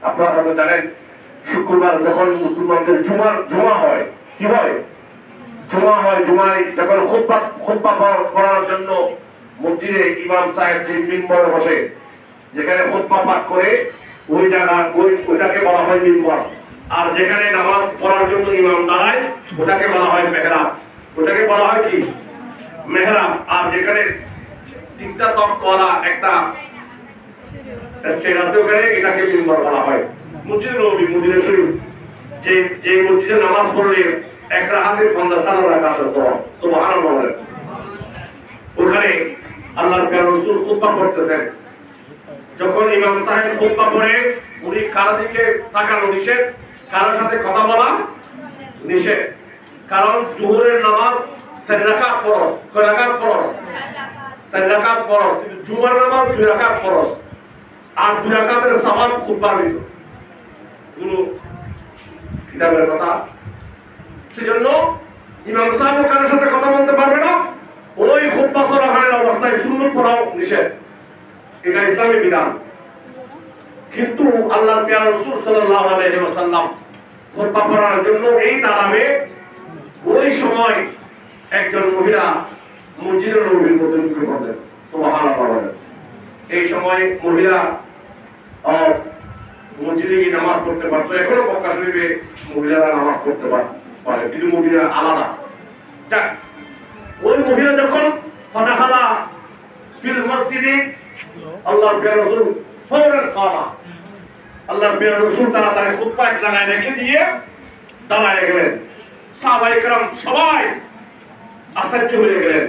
আপনারা হয়তো জানেন শুক্রবার যখন মুসলমানদের জুমা হয়, কি হয়? জুমা হয়। জুমায় যখন খুতবা পড়ার জন্য মসজিদে ইমাম সাহেব যে মিম্বরে বসে, যেখানে খুতবা পাঠ করে ওই ওইটাকে বলা হয় মিম্বর। আর যেখানে নামাজ পড়ার জন্য ইমাম দাঁড়ায় ওটাকে বলা হয় মেহরাব। ওটাকে বলা হয় কি? মেহরাব। আর যেখানে তিনটা তক্তওয়ালা একটা স্টেজ আছে ওখানে এটাকে মিম্বর বলা হয়। মসজিদে নববী, মদিনা শরীফ, যে মসজিদে নামাজ পড়লে এক রাকাতের 50,000 রাকাত সওয়াব, সুবহানাল্লাহ। ওখানে আল্লাহর রাসূল খুতবা পড়তেছেন। যখন ইমাম সাহেব খুতবা পড়ে উনি কারো দিকে তাকানো নিষেধ, কারোর সাথে কথা বলা নিষেধ। কারণ জোহরের নামাজ 4 রাকাত ফরজ। কয় রাকাত ফরজ? 4 রাকাত ফরজ। কিন্তু জুমার নামাজ 2 রাকাত ফরজ। আর 2 রাকাতের সওয়াব খুতবার ভিতর। গুলো কিতাবের কথা। সেজন্য ইমাম সাহেব কারোর সাথে কথা বলতে পারবে না। ওই খুতবা চলাকালীন অবস্থায় সুন্নত পড়াও নিষেধ। এটা ইসলামী বিধান। কিন্তু আল্লাহর প্রিয় রাসূল সাল্লাল্লাহু আলাইহি ওয়াসাল্লাম খুতবা পড়ার জন্য এই তারাবে ওই সময় একজন মহিলা মসজিদের নববীর মধ্যে ঢুকে পড়লেন, সুবহানাল্লাহ। এই সময় মহিলা মসজিদে গিয়ে নামাজ পড়তে পারতো। এখনো মক্কা শরীফে মহিলারা নামাজ পড়তে পারে, কিন্তু মহিলা আলাদা। যাক, ওই মহিলা যখন ফাদাখালা ফিল মসজিদে আল্লাহর প্রিয় রাসূল ফওরান কামা, আল্লাহর প্রিয় রাসূল তাড়াতাড়ি খুতবা এক জায়গায় রেখে দিয়ে দাঁড়ায় গেলেন। সাহাবায়ে কেরাম সবাই আশ্চর্য হয়ে গেলেন।